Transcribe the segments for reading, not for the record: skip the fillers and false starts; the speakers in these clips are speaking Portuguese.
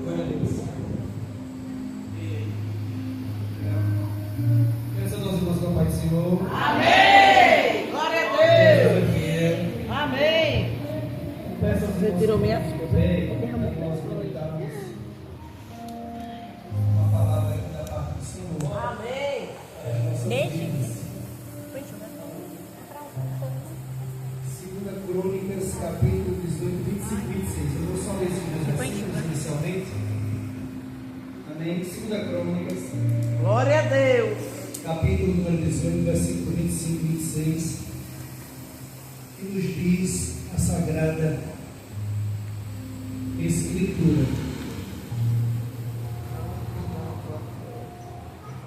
Glória a Deus. Pensa nos irmãos com o Pai do Senhor. Amém! Glória a Deus! Amém! Peça aos Você tirou minhas coisas. derramou uma palavra aqui da parte do Senhor. Amém! Segunda Crônicas, capítulo 18, 25 e 26. Eu vou só ler esses versículos inicialmente. Amém. Segunda Crônicas, Glória a Deus! capítulo número 18, versículo 25 e 26, que nos diz a Sagrada Escritura.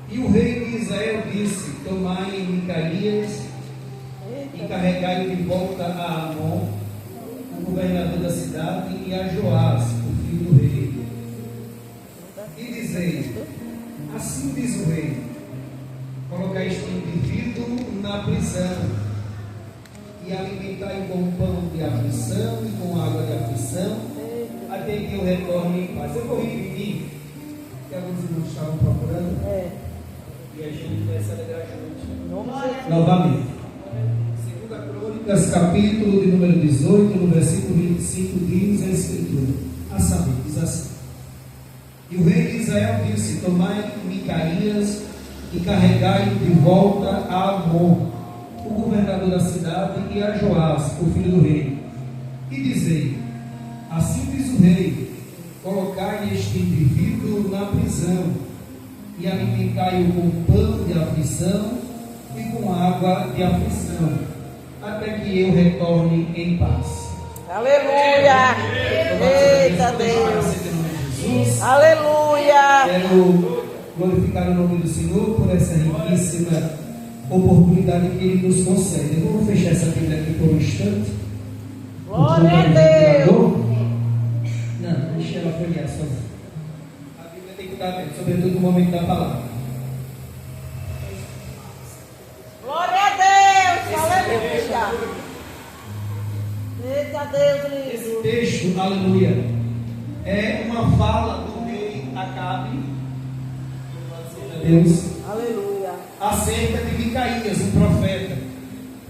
E o rei de Israel disse: tomai Micaías e carregai de volta a Amon, o governador da cidade, e a Joás, o filho do rei. E dizei: assim diz o rei: colocai este indivíduo na prisão, e alimentai com pão de aflição e com água de aflição, até que eu retorne em paz. Eu vou repetir, que alguns irmãos estavam procurando, e a gente vai se alegrar juntos. Novamente. Segunda Crônicas, capítulo de número 18, no versículo 25, diz a Escritura, a saber, diz assim: e o rei de Israel disse: tomai Micaías e carregai de volta a Amon, o governador da cidade, e a Joás, o filho do rei, e dizei: assim diz o rei: colocai este indivíduo na prisão, e alimentai-o com pão de aflição e com água de aflição, até que eu retorne em paz. Aleluia! Eita Deus! Aleluia! Quero glorificar o nome do Senhor por essa riquíssima oportunidade que Ele nos concede. Vamos fechar essa Bíblia aqui por um instante. Glória a Deus! Não, deixa ela folhear sozinha. A Bíblia tem que estar aberta, sobretudo no momento da palavra. Glória a Deus! Aleluia! Eita Deus! Esse texto, aleluia, é uma fala do rei Acabe, Deus, Aleluia! acerca de Micaías, um profeta.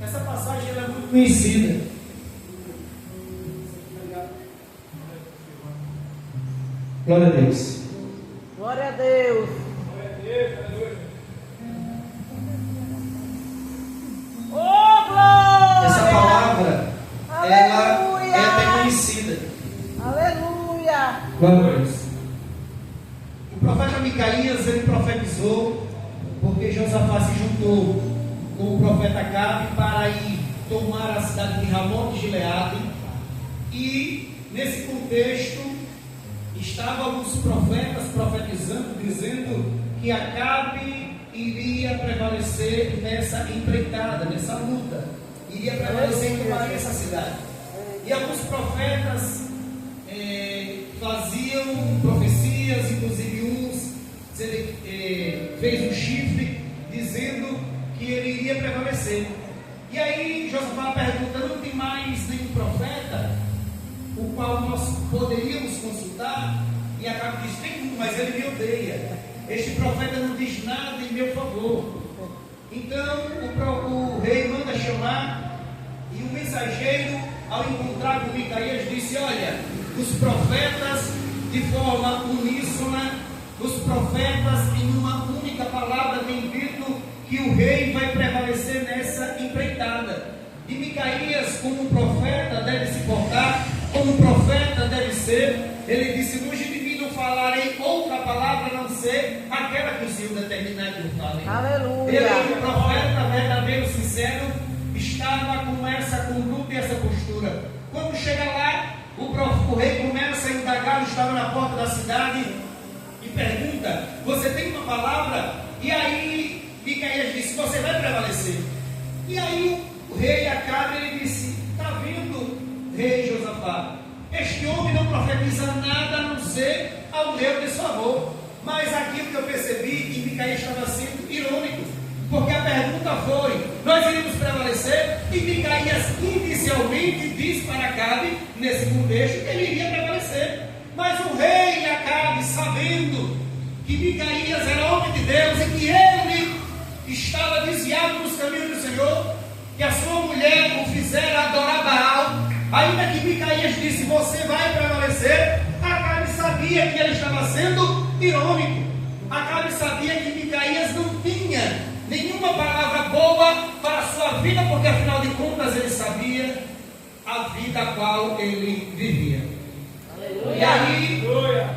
Essa passagem ela é muito conhecida. Glória a Deus. Glória a Deus! Oh, glória! Essa palavra, ela Aleluia! é até conhecida. Aleluia! Glória a Deus. O profeta Micaías, ele profetizou, porque Josafá se juntou com o profeta Acabe para ir tomar a cidade de Ramon de Gileade. E nesse contexto estavam os profetas profetizando, dizendo que Acabe iria prevalecer nessa empreitada, nessa luta, iria prevalecer em tomar essa cidade. E alguns profetas faziam profecias, inclusive uns fez um chifre dizendo que ele iria prevalecer. E aí Josafá pergunta: não tem mais nenhum profeta o qual nós poderíamos consultar? E Acabe diz: tem um, mas ele me odeia. Este profeta não diz nada em meu favor. Então o rei manda chamar, e o mensageiro, ao encontrar com Micaías, disse: olha, os profetas de forma uníssona, os profetas em uma única palavra têm dito que o rei vai prevalecer nessa empreitada. E Micaías, como profeta, deve se portar, como profeta deve ser. Ele disse: longe de mim não falarei outra palavra a não ser aquela que o Senhor determinar que eu fale. Aleluia! Ele, o profeta verdadeiro, sincero, estava com essa conduta e essa postura. Quando chega lá, o rei começa a indagar, estava na porta da cidade, e pergunta: você tem uma palavra? E aí Micaías disse: você vai prevalecer. E aí o rei Acabe, ele disse: está vendo, rei Josafá, este homem não profetiza nada a não ser ao meu desfavor. Mas aquilo que eu percebi, que Micaías estava sendo irônico, porque a pergunta foi: nós iríamos prevalecer? E Micaías oficialmente disse para Acabe, nesse contexto, que ele iria prevalecer. Mas o rei Acabe, sabendo que Micaías era homem de Deus e que ele estava desviado dos caminhos do Senhor, que a sua mulher o fizera adorar Baal, ainda que Micaías disse: você vai prevalecer, Acabe sabia que ele estava sendo irônico. Acabe sabia que Micaías não tinha nenhuma palavra boa para a sua vida, porque afinal de contas ele sabia a vida a qual ele vivia. Aleluia. E aí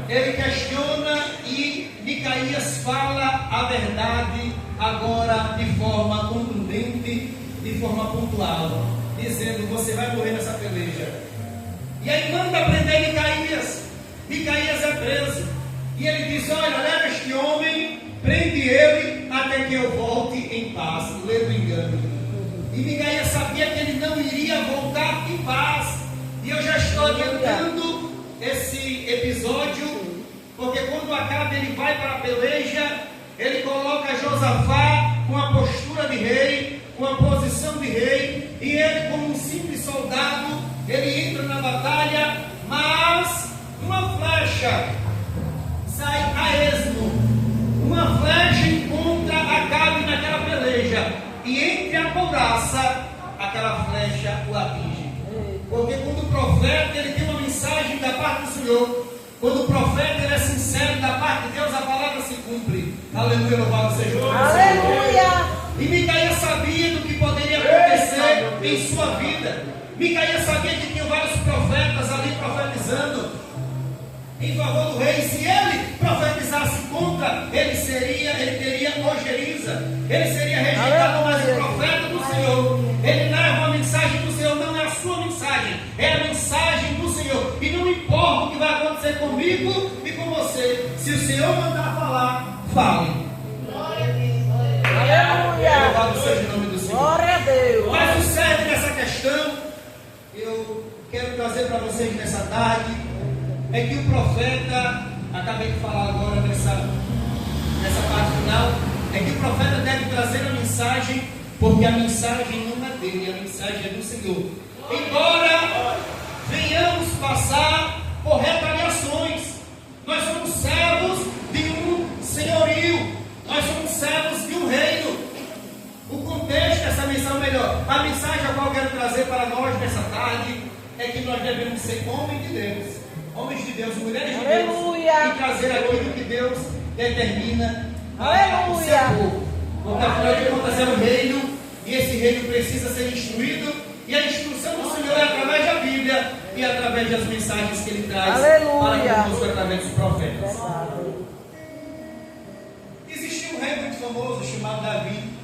ele questiona e Micaías fala a verdade agora de forma contundente, de forma pontual, dizendo: você vai morrer nessa peleja. E aí manda prender Micaías. Micaías é preso e ele diz: olha, leva este homem, prende ele até que eu volte em paz. Lê do engano. E Micaías sabia que ele não iria voltar em paz. E eu já estou adiantando esse episódio, porque quando Acabe ele vai para a peleja, ele coloca Josafá com a postura de rei, com a posição de rei, e ele, como um simples soldado, ele entra na batalha, mas uma flecha sai a esmo, uma flecha encontra Acabe naquela peleja, e entre a couraça, aquela flecha o atinge. Porque quando o profeta ele tem uma mensagem da parte do Senhor, quando o profeta ele é sincero da parte de Deus, a palavra se cumpre. Aleluia, louvado seja o nome do Senhor. Aleluia. E Micaías sabia do que poderia acontecer em sua vida. Micaías sabia que tinha vários profetas ali profetizando em favor do rei. Se ele profetizasse contra, ele teria ojeriza, ele seria rejeitado. Mas o profeta do Senhor, ele leva a mensagem do Senhor, não é a sua mensagem, é a mensagem do Senhor. E não importa o que vai acontecer comigo e com você, se o Senhor mandar falar, fale. Aleluia. Louvado seja o nome do Senhor. Glória a Deus. Mas o cerne dessa questão, eu quero trazer para vocês nessa tarde, é que o profeta, acabei de falar agora nessa parte final, é que o profeta deve trazer a mensagem, porque a mensagem não é dele, a mensagem é do Senhor. Embora venhamos passar por retaliações, nós somos servos de um senhorio, nós somos servos de um reino. O contexto dessa mensagem, melhor, a mensagem a qual eu quero trazer para nós nessa tarde é que nós devemos ser homens de Deus, mulheres de Deus, e trazer aquilo que Deus determina para o seu povo. Porque afinal de contas é um reino, e esse reino precisa ser instruído, e a instrução do Senhor é através da Bíblia e através das mensagens que Ele traz para conosco através dos profetas. Existia um rei muito famoso chamado Davi.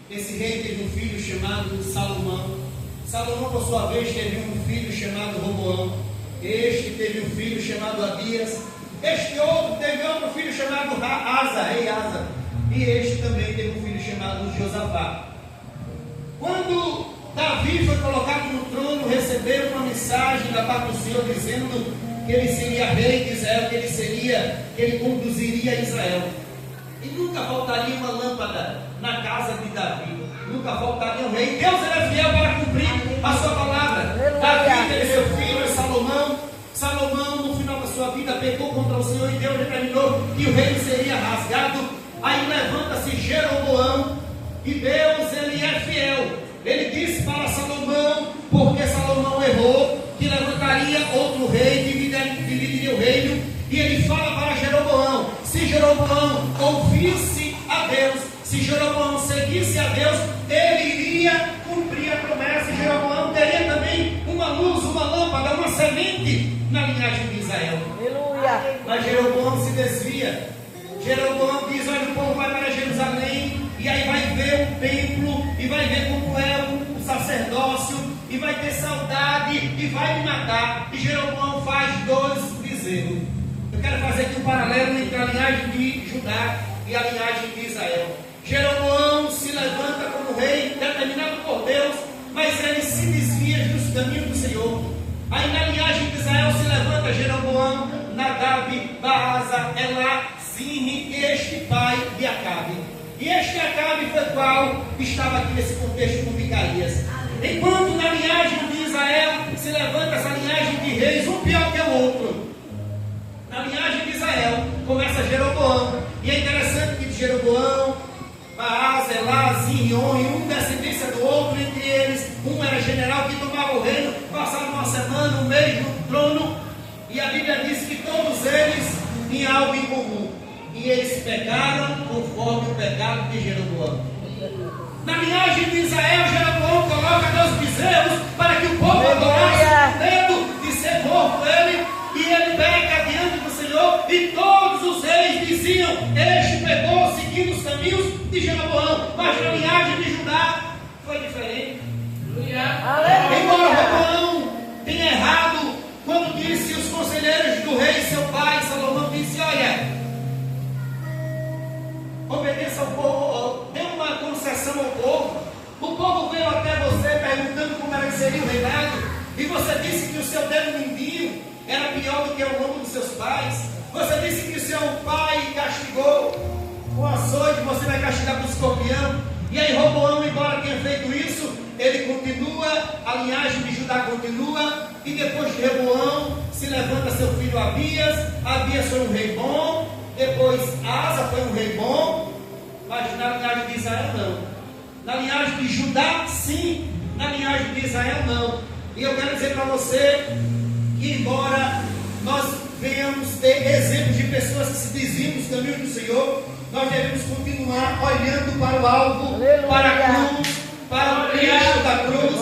Esse rei teve um filho chamado Salomão. Salomão, por sua vez, teve um filho chamado Roboão. Este teve um filho chamado Abias. Este outro teve outro filho chamado rei Asa. E este também teve um filho chamado Josafá. Quando Davi foi colocado no trono, recebeu uma mensagem da parte do Senhor dizendo que ele seria rei de Israel, que ele conduziria Israel. E nunca faltaria uma lâmpada na casa de Davi. Nunca faltaria um rei. Deus era fiel para cumprir a sua palavra. Davi teve seu filho, Salomão. Salomão, no final da sua vida, pecou contra o Senhor e Deus determinou que o reino seria rasgado. Aí levanta-se Jeroboão. E Deus, ele é fiel. Ele disse para Salomão, porque Salomão errou, que levantaria outro rei, dividiria o reino. E ele fala para Jeroboão: se Jeroboão ouvisse a Deus, se Jeroboão seguisse a Deus, ele iria cumprir a promessa. E Jeroboão teria também uma luz, uma lâmpada, uma semente na linhagem de Israel. Aleluia. Mas Jeroboão se desvia. Jeroboão diz: olha, o povo vai para Jerusalém, e aí vai ver o templo, e vai ver como é o sacerdócio, e vai ter saudade, e vai me matar. E Jeroboão faz 2 bezerros. Eu quero fazer aqui um paralelo entre a linhagem de Judá e a linhagem de Israel. Jeroboão se levanta como rei, determinado por Deus, mas ele se desvia dos caminhos do Senhor. Aí na linhagem de Israel se levanta Jeroboão, Nadab, Baasa, Elá, Zinri, este pai de Acabe. E este Acabe foi qual estava aqui nesse contexto com Micaías. Enquanto na linhagem de Israel levanta essa linhagem de reis, um pior que o outro. Na linhagem de Israel começa Jeroboão. E é interessante que de Jeroboão, Baasa, Elá, Zinion, e um descendência do outro, entre eles, um era general que tomava o reino, passava uma semana, um mês no trono, e a Bíblia diz que todos eles tinham algo em comum, e eles pecaram conforme o pecado de Jeroboão. Na linhagem de Israel, Jeroboão coloca Deus bezerros para que o povo adorasse com medo de ser morto ele, e ele peca diante do Senhor, e todos os reis diziam: este pecou seguindo os caminhos de Jeroboão. Mas na linhagem de Judá foi diferente. Embora Roboão tenha errado quando disse, os conselheiros do rei, seu pai Salomão, disse: olha, obedeça ao povo, dê uma concessão ao povo. O povo veio até você perguntando como era que seria o reinado, e você disse que o seu dedo mindinho era pior do que o lombo dos seus pais. Você disse que o seu pai castigou com açoite, você vai castigar com o escorpião. E aí Roboão, embora tenha feito isso, ele continua, a linhagem de Judá continua, e depois de Roboão se levanta seu filho Abias. Abias foi um rei bom, depois Asa foi um rei bom, mas na linhagem de Israel não. Na linhagem de Judá sim, na linhagem de Israel não. E eu quero dizer para você que, embora nós venhamos ter exemplos de pessoas que se desviam dos caminhos do Senhor, nós devemos continuar olhando para o alvo, aleluia, para a cruz, para o Cristo da cruz,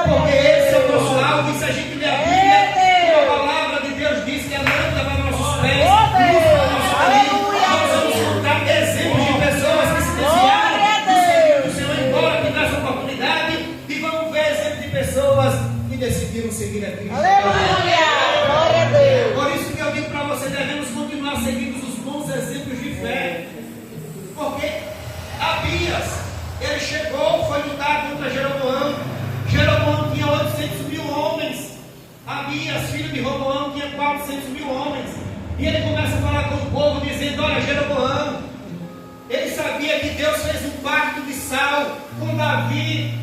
porque esse é o nosso alvo. E se a gente ler a Bíblia, a palavra de Deus diz que é lâmpada para nossos pés, luz para o nosso caminho. Nós vamos encontrar exemplos de pessoas que se desviaram dos caminhos do Senhor, embora que nessa oportunidade, e vamos ver exemplos de pessoas que decidiram seguir a Cristo. Aleluia! Glória a Deus! Por isso que eu digo para você, devemos continuar seguindo os bons exemplos de fé. Porque Abias, ele chegou, foi lutar contra Jeroboão. Jeroboão tinha 800 mil homens. Abias, filho de Roboão, tinha 400 mil homens. E ele começa a falar com o povo, dizendo: olha, Jeroboão, ele sabia que Deus fez um pacto de sal com Davi.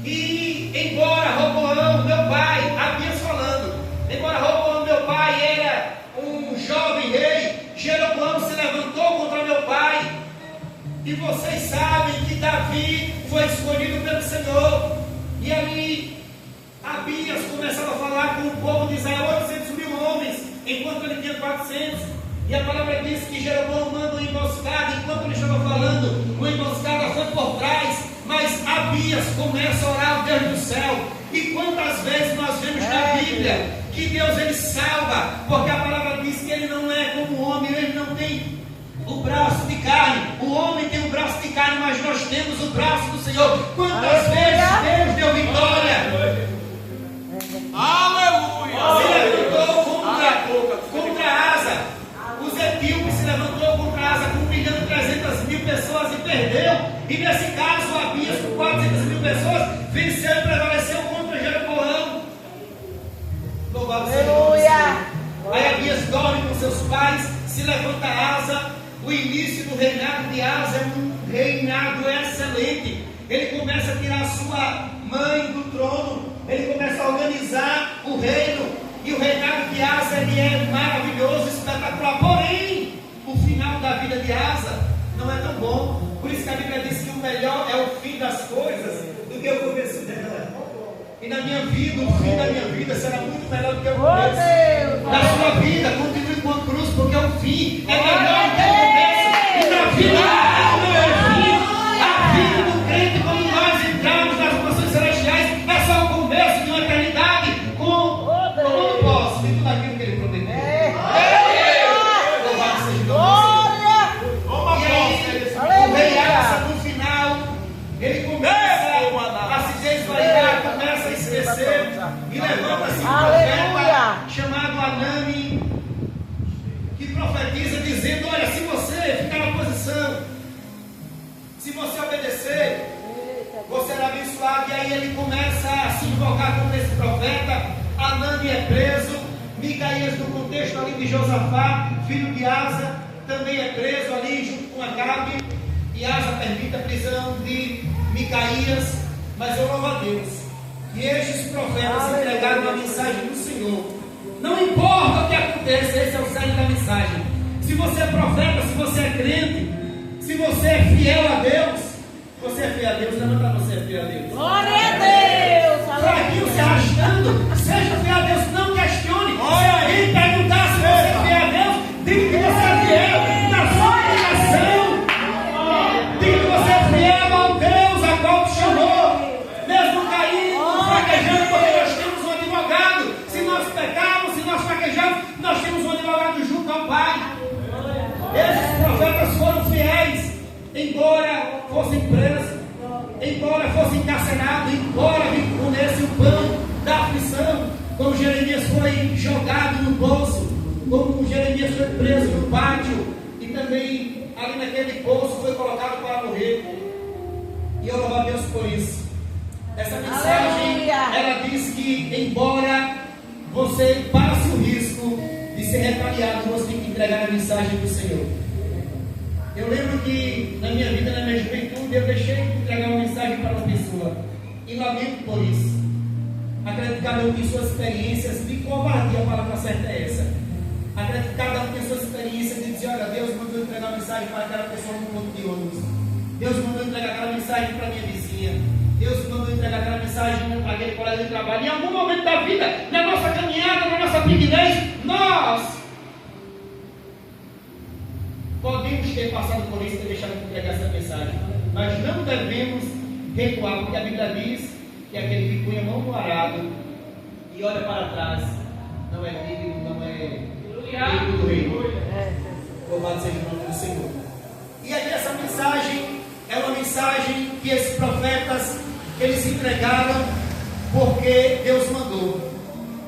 E embora Roboão, meu pai, Abias falando, embora Roboão, meu pai, era um jovem rei, Jeroboão se levantou contra meu pai. E vocês sabem que Davi foi escolhido pelo Senhor. E ali Abias começava a falar com o povo de Israel, 800 mil homens, enquanto ele tinha 400. E a palavra diz que Jeroboão manda uma emboscada. Enquanto ele estava falando, uma emboscada foi por trás. Mas Abias começa a orar ao Deus do céu. E quantas vezes nós vemos na Bíblia que Deus ele salva, porque a palavra diz que ele não é como o homem, ele não tem o braço de carne. O homem tem o braço de carne, mas nós temos o braço do Senhor. Quantas vezes Deus deu vitória? Aleluia! Se levantou contra Asa. Os etíopes se levantou contra Asa com 1.300.000 pessoas e perdeu. E nesse caso, Abias, com 400.000 pessoas, venceu e prevaleceu contra Jeroboão. Louvado seja o nome do Senhor. Aí Abias dorme com seus pais, se levanta Asa. O início do reinado de Asa é um reinado excelente. Ele começa a tirar sua mãe do trono, ele começa a organizar o reino, e o reinado de Asa ele é maravilhoso, espetacular. Porém, o final da vida de Asa não é tão bom. Por isso que a Bíblia diz que o melhor é o fim das coisas do que o começo dela. E na minha vida, o fim da minha vida será muito melhor do que o começo. Na sua vida, continue com a cruz, porque o fim é melhor do que o começo. E na vida não é fim. A vida do crente, quando nós entramos nas mansões celestiais, é só o começo de uma eternidade com todo o posse de tudo aquilo que ele prometeu. Louvado seja o nome do Senhor. E aí, o rei Asa, no final, ele começa a se desvaiar, começa a esquecer, e levanta-se um profeta chamado Anani, que profetiza dizendo: olha, se você ficar na posição, se você obedecer, você será abençoado. E aí ele começa a se invocar contra esse profeta. Anani é preso. Micaías, no contexto ali de Josafá, filho de Asa, também é preso ali junto com Acabe. E Asa permite a prisão de Micaías. Mas eu louvo a Deus E estes profetas entregaram a mensagem do Senhor. Não importa o que aconteça, esse é o cerne da mensagem. Se você é profeta, se você é crente, se você é fiel a Deus, você é fiel a Deus, levanta, você é fiel a Deus. Glória a Deus! Fraquinho se arrastando, seja fiel a Deus, não questione. Se alguém perguntar se você é fiel a Deus, diga que você é fiel na sua obrigação. Diga que você é fiel ao Deus a qual te chamou. Mesmo caindo, fraquejando, porque nós temos um advogado. Se nós pecarmos, se nós fraquejamos, nós temos um advogado junto ao Pai. Esses profetas foram fiéis, embora fossem presos, embora fossem encarcerados, embora comessem o pão da aflição, como Jeremias foi jogado no poço, como Jeremias foi preso no pátio, e também ali naquele poço foi colocado para morrer. E eu louvo a Deus por isso. Essa mensagem, ela diz que embora você passe o risco de ser retaliado, você tem que entregar a mensagem do Senhor. Eu lembro que na minha vida, na minha juventude, eu deixei de entregar uma mensagem para uma pessoa. E lamento por isso. Acredito que cada um tem suas experiências de covardia, a palavra certa é essa. Acredito que cada um tem suas experiências de dizer, olha, Deus mandou entregar uma mensagem para aquela pessoa no ponto de ônibus. Deus mandou entregar aquela mensagem para minha vizinha. Deus mandou entregar aquela mensagem para aquele colega de trabalho. Em algum momento da vida, na nossa caminhada, na nossa pequenez, nós podemos ter passado por isso e ter deixado de entregar essa mensagem. Mas não devemos recuar, porque a Bíblia diz que aquele que põe a mão no arado e olha para trás não é digno, não é digno do reino. Louvado seja o nome do Senhor. E aqui essa mensagem é uma mensagem que esses profetas eles entregaram porque Deus mandou.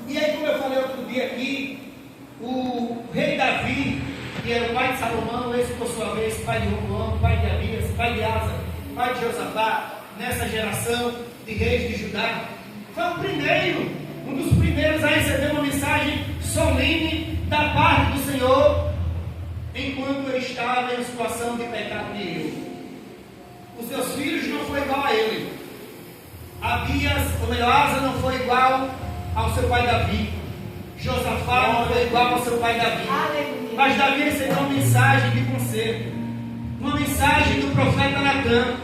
E aí, como eu falei outro dia aqui, o rei Davi, que era o pai de Salomão, esse por sua vez, pai de Roboão, pai de Abias, pai de Asa, pai de Josafá, nessa geração de reis de Judá, foi o primeiro, um dos primeiros a receber uma mensagem solene da parte do Senhor, enquanto ele estava em situação de pecado de erro. Os seus filhos não foi igual a ele. Abias, ou melhor, Asa não foi igual ao seu pai Davi. Josafá não foi igual ao seu pai Davi. Mas Davi recebeu uma mensagem de conselho, uma mensagem do profeta Natan.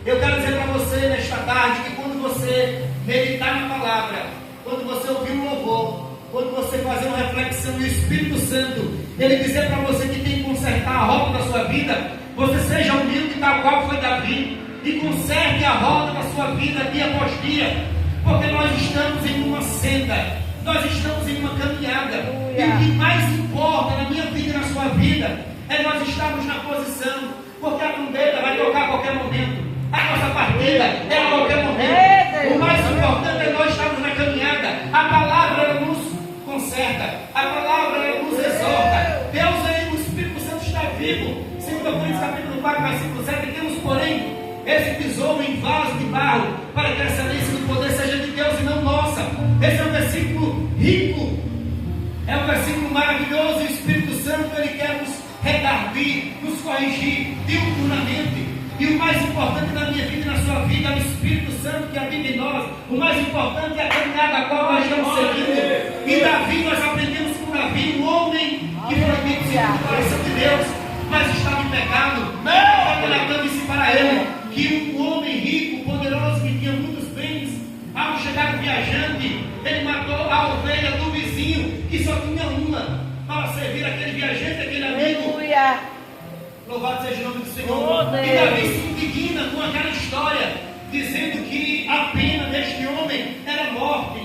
Eu quero dizer para você nesta tarde que quando você meditar na palavra, quando você ouvir um louvor, quando você fazer uma reflexão do Espírito Santo, ele dizer para você que tem que consertar a rota da sua vida, você seja humilde tal qual foi Davi e conserte a rota da sua vida dia após dia, porque nós estamos em uma senda, nós estamos em uma caminhada, e o que mais importa na minha vida e na sua vida é nós estarmos na posição, porque a trombeta vai tocar a qualquer momento, a nossa partida é a qualquer momento. O mais importante é nós estarmos na caminhada. A palavra ela nos conserta, a palavra ela nos exorta. Deus aí, o Espírito Santo está vivo. 2 Coríntios capítulo 4, versículo 7. Temos, porém, esse tesouro em vaso de barro, para que a excelência do poder seja de Deus e não nossa. Esse é um versículo rico, é um versículo maravilhoso. E o Espírito Santo ele quer nos redarguir, nos corrigir diuturnamente. E o mais importante na minha vida e na sua vida é o Espírito Santo que habita em nós. O mais importante é a caminhada a qual nós estamos seguindo. E Davi, nós aprendemos com Davi, um homem que foi visto segundo o coração de Deus, mas estava em pecado. O Natan disse para ele que um homem rico, poderoso, que tinha muitos bens, ao chegar o viajante, ele matou a ovelha do vizinho, que só tinha uma, para servir aquele viajante, aquele amigo. Louvado seja o nome do Senhor. E Davi se indigna com aquela história, dizendo que a pena deste homem era morte.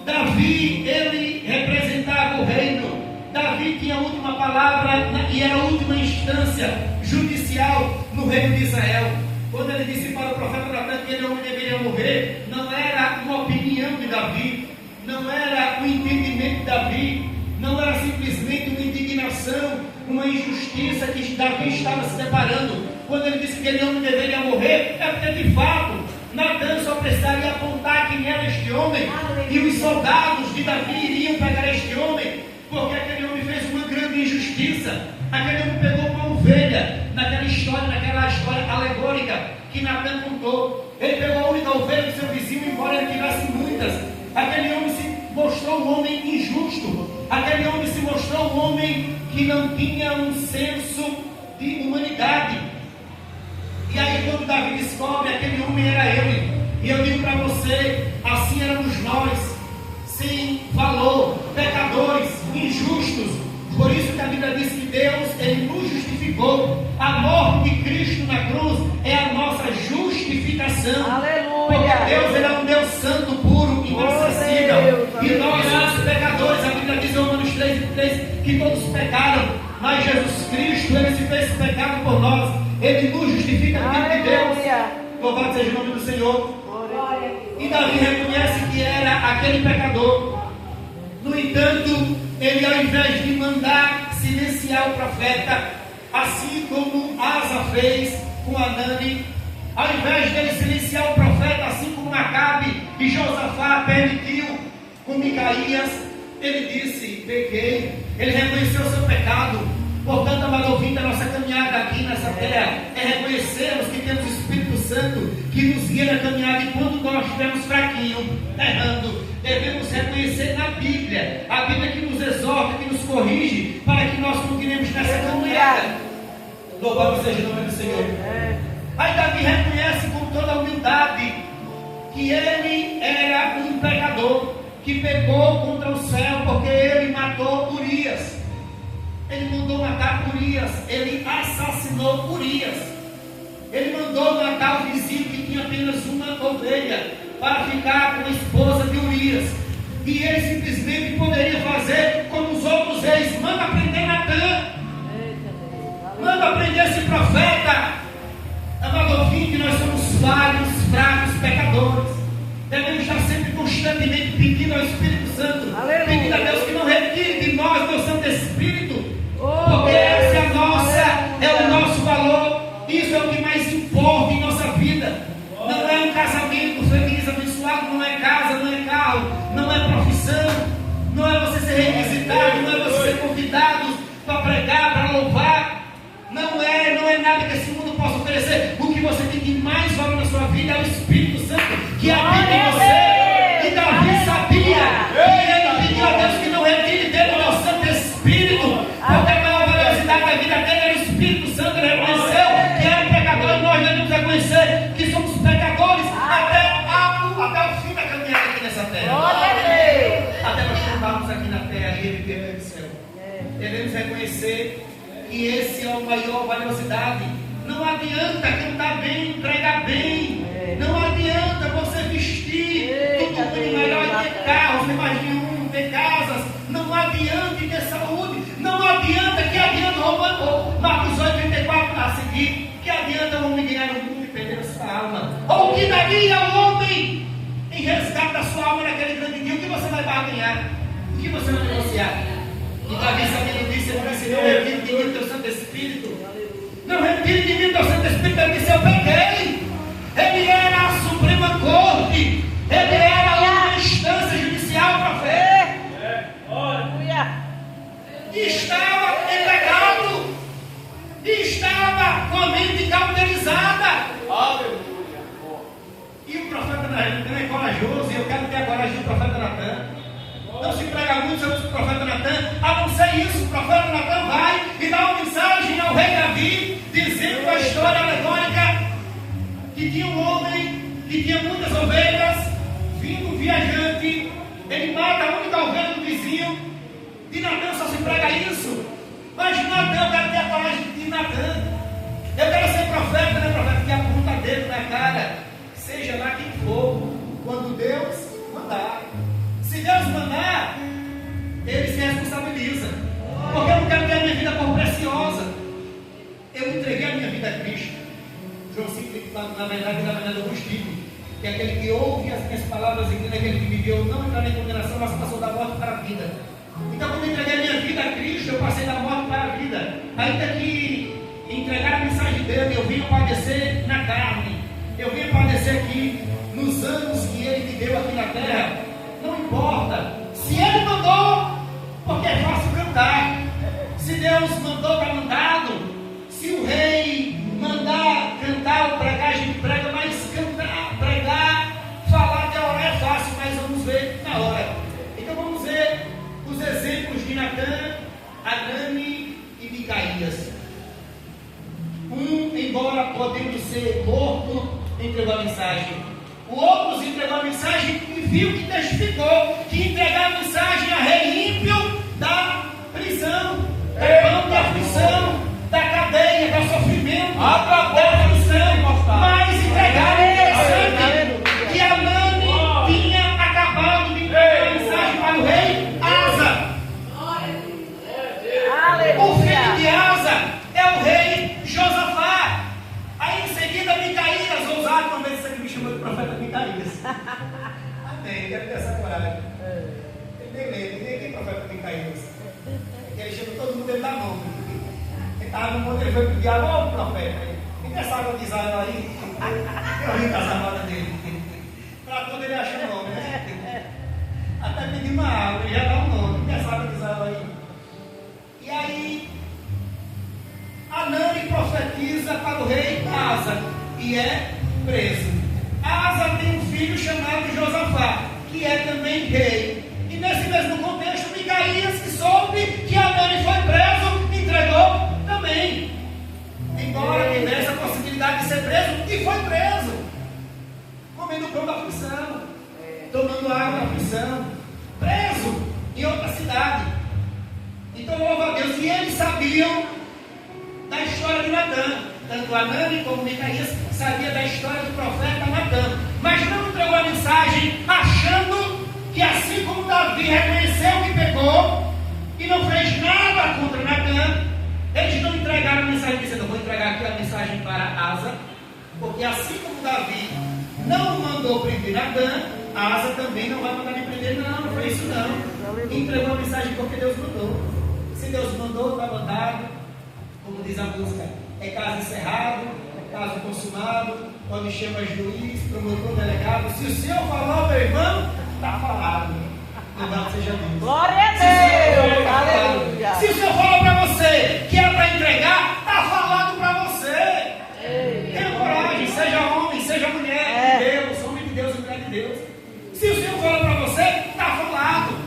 Davi, ele representava o reino. Davi tinha a última palavra e era a última instância judicial no reino de Israel. Quando ele disse para o profeta Natan que ele não deveria morrer, não era uma opinião de Davi, não era um entendimento de Davi, não era simplesmente uma indignação, uma injustiça que Davi estava se deparando. Quando ele disse que ele não deveria morrer, é porque de fato Natan só precisaria apontar quem era este homem, e os soldados de Davi iriam pegar este homem, porque aquele homem fez uma grande injustiça. Aquele homem pegou uma ovelha naquela história alegórica, que que Natan contou. Ele pegou a única ovelha do seu vizinho, embora ele tivesse muitas. Aquele homem se mostrou um homem injusto. Aquele homem se mostrou um homem que não tinha um senso de humanidade. E aí quando Davi descobre, aquele homem era ele. E eu digo para você, assim éramos nós, sem valor, pecadores, injustos. Por isso que a Bíblia diz que Deus, Ele nos justificou. A morte de Cristo na cruz é a nossa justificação. Aleluia. Porque Deus, Ele é um Deus santo, puro, inacessível. E nós somos pecadores. A Bíblia diz em Romanos 3:3 que todos pecaram, mas Jesus Cristo, Ele se fez pecado por nós. Ele nos justifica diante de Deus. Louvado seja o nome do Senhor. E Davi reconhece que era aquele pecador. No entanto, ele, ao invés de mandar silenciar o profeta, assim como Asa fez com Anani, ao invés de ele silenciar o profeta, assim como Acabe e Josafá permitiu com Micaías, ele disse: pequei. Ele reconheceu o seu pecado. Portanto, amado ouvinte, a nossa caminhada aqui nessa terra é reconhecermos que temos o Espírito Santo que nos guia na caminhada, e quando nós estivermos fraquinhos, errando, devemos reconhecer na Bíblia, a Bíblia que nos exorta, que nos corrige, para que nós continuemos nessa caminhada. Louvado seja o nome do Senhor. Aí Davi reconhece com toda a humildade que ele era um pecador, que pecou contra o céu, porque ele matou Urias. Ele mandou matar Urias, ele assassinou Urias. Ele mandou matar o vizinho que tinha apenas uma ovelha, para ficar com a esposa de Urias. E ele simplesmente poderia fazer como os outros reis: manda prender Natan, manda prender esse profeta. Amado ouvinte, nós somos falhos, fracos, pecadores. Devemos estar sempre constantemente pedindo ao Espírito Santo, pedindo a Deus que não retire de nós o Santo Espírito, porque essa é a nossa, é o nosso valor. Isso é o que mais importa em nossa vida. Não é um casamento feliz, abençoado, não é casa, não é carro, não é profissão, não é você ser requisitado, não é você ser convidado para pregar, para louvar. Não é nada que esse mundo possa oferecer. O que você tem de mais valor na sua vida é o Espírito Santo que habita em você. E Davi sabia que ele pediu a Deus que não retire dele o Santo Espírito, porque a maior valiosidade da vida dele era o Espírito Santo. Ele reconheceu que era um pecador, e nós devemos reconhecer que somos pecadores até o fim da caminhada aqui nessa terra. Até nós chegarmos aqui na terra e viver no céu. Devemos reconhecer que esse é a maior valiosidade. Não adianta cantar bem, pregar bem. Não adianta você vestir tudo bem melhor e ter carros, ter mais de um, ter casas. Não adianta ter saúde. Não adianta, que adianta Marcos 8:34 a seguir. Que adianta o homem ganhar o mundo e perder a sua alma? Ou que daria o homem em resgate da sua alma naquele grande dia? O que você vai barganhar? O que você vai negociar? E Davi, sabendo disso, ele disse: não retire de mim o teu Santo Espírito. Não retire de mim o teu Santo Espírito. Ele disse: eu peguei. Ele era a Suprema Corte. Ele era uma instância judicial para fé. E estava em pecado. E estava com a mente cauterizada. E o profeta Natan é corajoso. E eu quero ter a coragem do profeta Natan. Não se prega muito sobre o profeta Natan. A não ser isso, o profeta Natan vai e dá uma mensagem ao rei Davi, dizendo a história alegórica que tinha um homem que tinha muitas ovelhas, vindo viajante. Ele mata a única ovelha do vizinho. De Natan só se prega isso. Mas de Natan, eu quero ter a coragem de Natan. Eu quero ser profeta, né, profeta? Que aponta dedo na cara, seja lá quem for, quando Deus mandar. Se Deus mandar, Ele se responsabiliza. Porque eu não quero ter a minha vida por preciosa. Eu entreguei a minha vida a Cristo. João 5, na verdade, eu vos digo que aquele que ouve as minhas palavras e crê naquele que viveu não entrará em condenação, mas passou da morte para a vida. Então, quando eu entreguei a minha vida a Cristo, eu passei da morte para a vida. Ainda que entregar a mensagem dele, eu vim padecer na carne. Eu vim padecer aqui nos anos que Ele me deu aqui na terra. Não importa. Se Ele mandou, porque é fácil cantar. Se Deus mandou, está mandado. Se o rei mandar cantar ou pregar, a gente prega. podendo ser morto, entregou a mensagem. O outro entregou a mensagem e viu que testificou que entregar a mensagem a rei ímpio da prisão, da mão da aflição, da cadeia, do sofrimento, da aflição. Mas entregaram interessante que Anani tinha acabado de entregar a mensagem para o rei Asa. O filho de Asa é o rei Josafá. Aí em seguida Micaías, ousado, talvez isso aqui me chamou de profeta Micaías. Amém, quero ter essa coragem. Ele tem medo, ninguém tem profeta Micaías. Ele chama todo mundo dentro da mão. Ele estava no mundo, ele foi pedir água ao profeta. E essa água de Israel aí, eu ri com as armadas dele. Para tudo ele acha o nome, né? Até pedir uma água, ele já dá um nome. E essa água de Israel aí? E aí, Anani profetiza para o rei Asa e é preso. Asa tem um filho chamado Josafá, que é também rei. E nesse mesmo contexto, Micaías, que soube que Anani foi preso, entregou também. Embora tivesse a possibilidade de ser preso, e foi preso. Comendo pão da aflição, tomando água da aflição, preso em outra cidade. Então, louva a Deus. E eles sabiam da história de Natã. Tanto Anani como Micaías sabia da história do profeta Natã. Mas não entregou a mensagem achando que, assim como Davi reconheceu que pecou e não fez nada contra Natã, eles não entregaram a mensagem dizendo: eu vou entregar aqui a mensagem para Asa, porque assim como Davi não mandou prender Natã, Asa também não vai mandar me prender. Não foi isso não. Entregou a mensagem porque Deus mandou. Se Deus mandou, está mandado. Como diz a música, é caso encerrado, é caso consumado, quando chama juiz, promotor, delegado. Se o Senhor falou, meu irmão, está falado. Louvado seja Deus. Glória a Deus! Aleluia! Se o Senhor falou para você que é para entregar, está falado para você. Tenha coragem, seja homem, seja mulher de Deus, homem de Deus e mulher de Deus. Se o Senhor falou para você, está falado.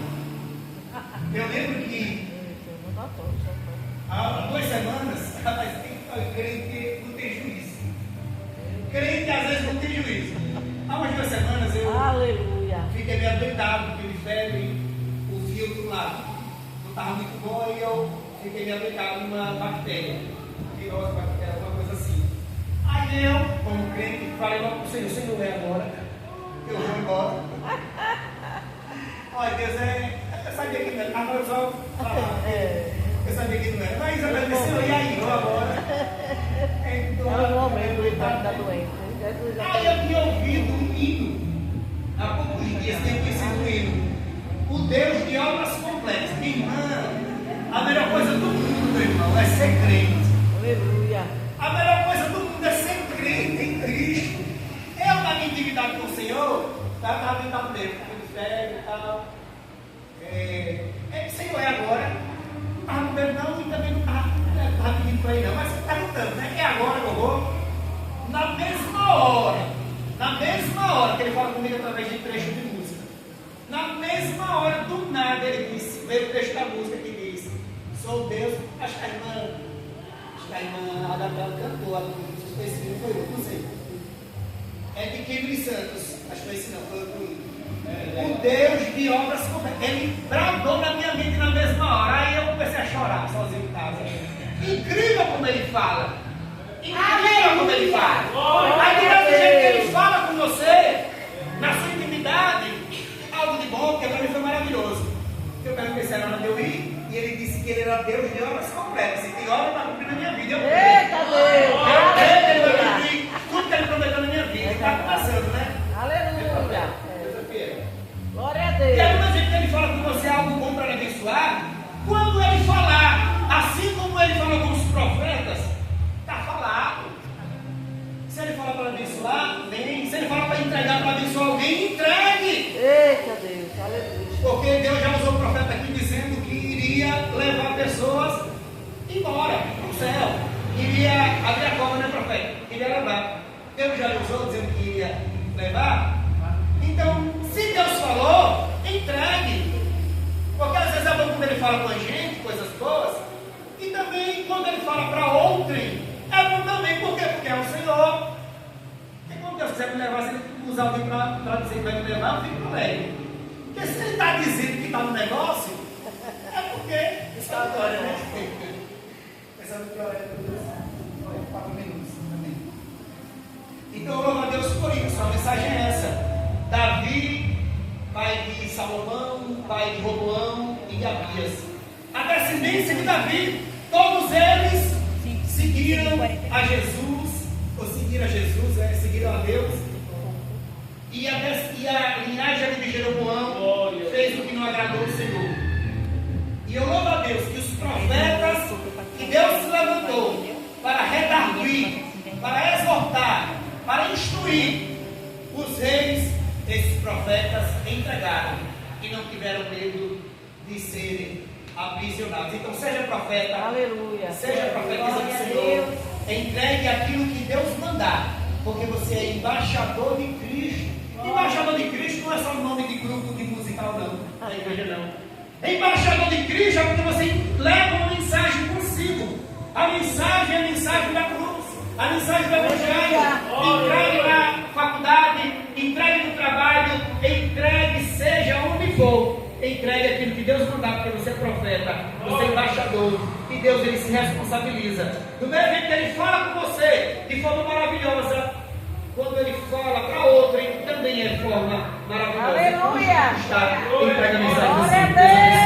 Eu lembro que há 2 semanas, rapaz, crente não tem juízo. Crente às vezes não tem juízo. Há umas 2 semanas eu fiquei meio adoitado, porque de febre, o filtro lá não estava muito bom e eu fiquei meio adoitado numa bactéria, virose, bactéria, alguma coisa assim. Aí eu, como crente, falei logo para o Senhor: Senhor, é agora, eu vou embora. Olha, Deus eu sabia que não era, agora eu só falar. Eu sabia que não era, mas eu disse: e aí, vou agora. Era o momento de estar doente. Aí eu tinha ouvido um hino, há poucos dias tenho conhecido um hino, o Deus de obras complexas. Minha irmã, a melhor coisa do mundo, meu irmão, é ser crente. Aleluia. A melhor coisa do mundo é ser crente em Cristo. Eu, na minha intimidade com o Senhor, estava tentando mesmo, com febre e tal. Senhor, é agora. Não estava no meio não, e também não estava pedindo para ir não, mas perguntando, né? É agora que eu vou? Na mesma hora que ele fala comigo através de trecho de música, na mesma hora, do nada, ele disse, veio o trecho da música que diz: sou Deus. Acho que a irmã Adapela cantou, a música, foi esse, foi eu, não sei. É de Kimberly Santos, acho que foi esse não, foi o o Deus de obras complexas. Ele bradou na minha mente na mesma hora. Aí eu comecei a chorar sozinho em casa. Incrível como ele fala. Incrível como ele fala. Aí do jeito que ele fala com você, na sua intimidade, algo de bom, que para mim foi maravilhoso. Eu perguntei se era hora de eu ir, e ele disse que ele era Deus de obras completas. E tem obra para cumprir na minha vida. Eita Deus! Eu creio que ele vai cumprir tudo que ele prometeu na minha vida. Ele está começando, né? Aleluia! Glória a E Deus! aí, do jeito que ele fala com você algo bom para lhe abençoar, quando ele falar, assim como ele falou com os profetas, está falado. Se ele falar para abençoar, vem. Se ele falar para entregar, para abençoar alguém, entregue. Eita Deus! Aleluia! Porque Deus já usou o profeta aqui dizendo que iria levar pessoas embora para o céu. Iria abrir a cova, né, profeta? Iria levar. Deus já usou dizendo que iria levar. Então, se Deus falou, entregue. Porque às vezes é bom quando ele fala com a gente, coisas boas. E também quando ele fala para outrem, é bom também. Por quê? Porque é o Senhor. me levar, se ele usar alguém para dizer que vai me levar, eu fico alegre. Porque se ele está dizendo que está no negócio, é porque está agora, né? Pensando que hora é 4 minutos também. Então, louvo a Deus por isso. A mensagem é essa. Davi, pai de Salomão, pai de Roboão e de Abias. A descendência de Davi, todos eles seguiram a Jesus, ou seguiram a Jesus, seguiram a Deus. E a linhagem de Jeroboão fez o que não agradou o Senhor. E eu louvo a Deus que os profetas que Deus se levantou para redarguir, para exortar, para instruir os reis, esses profetas entregaram e não tiveram medo de serem aprisionados. Então seja profeta, aleluia, seja profetisa do Senhor, entregue aquilo que Deus mandar, porque você é embaixador de Cristo. Embaixador de Cristo não é só o nome de grupo de musical, não, da igreja não. Embaixador de Cristo é porque você leva uma mensagem consigo. A mensagem é a mensagem da cruz, a mensagem do Evangelho. Entregue na faculdade, entregue no trabalho, entregue, seja onde for, entregue aquilo que Deus mandar, porque você é profeta, você é embaixador, e Deus ele se responsabiliza. Do mesmo jeito que ele fala com você de forma maravilhosa, quando ele fala para outro, ele também é de forma maravilhosa. Aleluia! Está entregue a mensagem.